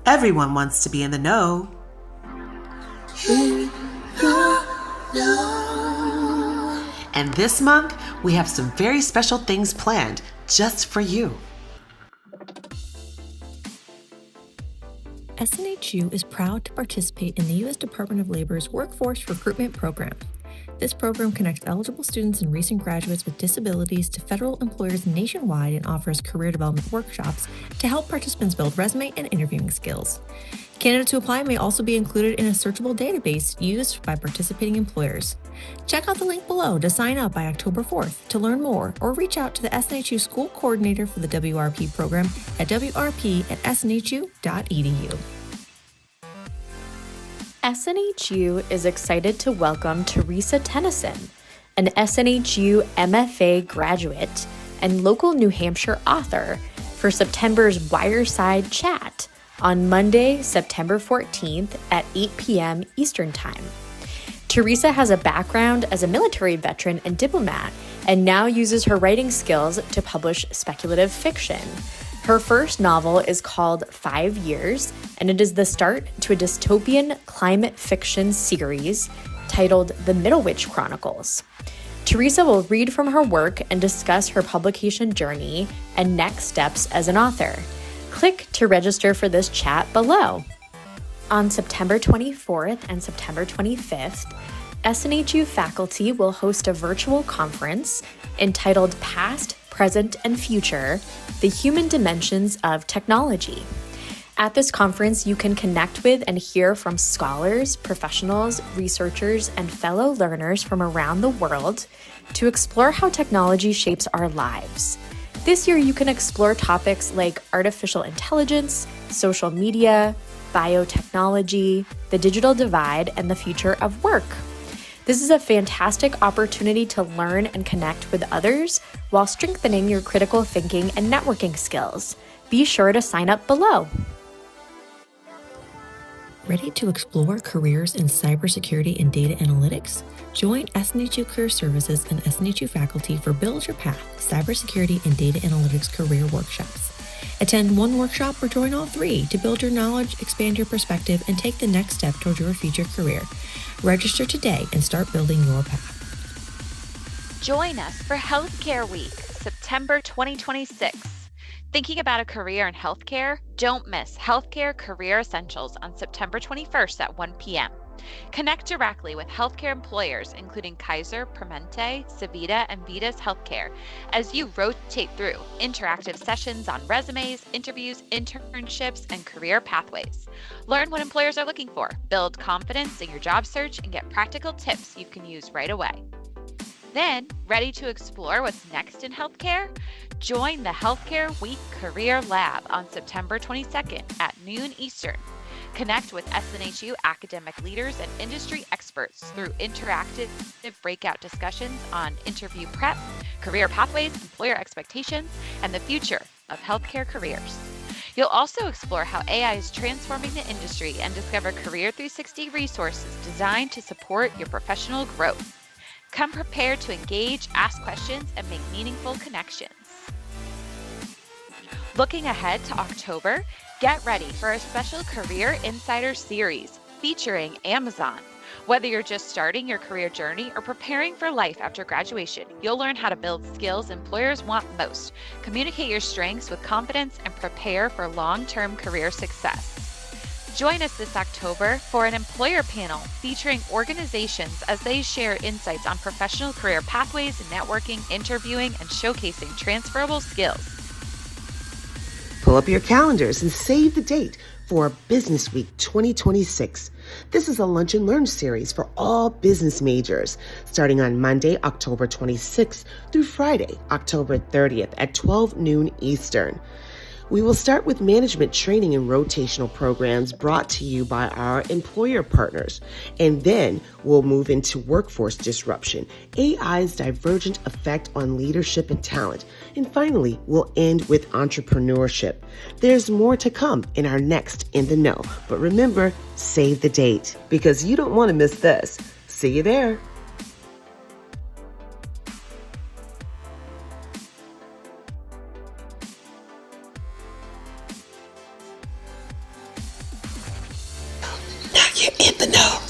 Everyone wants to be in the know. And this month, we have some very special things planned just for you. SNHU is proud to participate in the U.S. Department of Labor's Workforce Recruitment Program. This program connects eligible students and recent graduates with disabilities to federal employers nationwide and offers career development workshops to help participants build resume and interviewing skills. Candidates who apply may also be included in a searchable database used by participating employers. Check out the link below to sign up by October 4th to learn more, or reach out to the SNHU School Coordinator for the WRP program at wrp@snhu.edu. SNHU is excited to welcome Teresa Tennyson, an SNHU MFA graduate and local New Hampshire author, for September's Wireside chat on Monday, September 14th at 8 p.m. Eastern Time. Teresa has a background as a military veteran and diplomat and now uses her writing skills to publish speculative fiction. Her first novel is called 5 Years, and it is the start to a dystopian climate fiction series titled The Middlewitch Chronicles. Teresa will read from her work and discuss her publication journey and next steps as an author. Click to register for this chat below. On September 24th and September 25th, SNHU faculty will host a virtual conference entitled Past, Present, and Future: The Human Dimensions of Technology. At this conference, you can connect with and hear from scholars, professionals, researchers, and fellow learners from around the world to explore how technology shapes our lives. This year, you can explore topics like artificial intelligence, social media, biotechnology, the digital divide, and the future of work. This is a fantastic opportunity to learn and connect with others while strengthening your critical thinking and networking skills. Be sure to sign up below. Ready to explore careers in cybersecurity and data analytics? Join SNHU Career Services and SNHU faculty for Build Your Path Cybersecurity and Data Analytics Career Workshops. Attend one workshop or join all 3 to build your knowledge, expand your perspective, and take the next step towards your future career. Register today and start building your path. Join us for Healthcare Week, September 2026. Thinking about a career in healthcare? Don't miss Healthcare Career Essentials on September 21st at 1 p.m. Connect directly with healthcare employers, including Kaiser, Permente, Savita, and Vitas Healthcare, as you rotate through interactive sessions on resumes, interviews, internships, and career pathways. Learn what employers are looking for, build confidence in your job search, and get practical tips you can use right away. Then, ready to explore what's next in healthcare? Join the Healthcare Week Career Lab on September 22nd at noon Eastern. Connect with SNHU academic leaders and industry experts through interactive breakout discussions on interview prep, career pathways, employer expectations, and the future of healthcare careers. You'll also explore how AI is transforming the industry and discover Career 360 resources designed to support your professional growth. Come prepared to engage, ask questions, and make meaningful connections. Looking ahead to October, get ready for a special Career Insider series featuring Amazon. Whether you're just starting your career journey or preparing for life after graduation, you'll learn how to build skills employers want most, communicate your strengths with confidence, and prepare for long-term career success. Join us this October for an employer panel featuring organizations as they share insights on professional career pathways, networking, interviewing, and showcasing transferable skills. Pull up your calendars and save the date for Business Week 2026. This is a Lunch and Learn series for all business majors, starting on Monday, October 26th through Friday, October 30th at 12 noon Eastern. We will start with management training and rotational programs brought to you by our employer partners, and then we'll move into workforce disruption, AI's divergent effect on leadership and talent, and finally, we'll end with entrepreneurship. There's more to come in our next In the Know, but remember, save the date, because you don't want to miss this. See you there. You're in the know.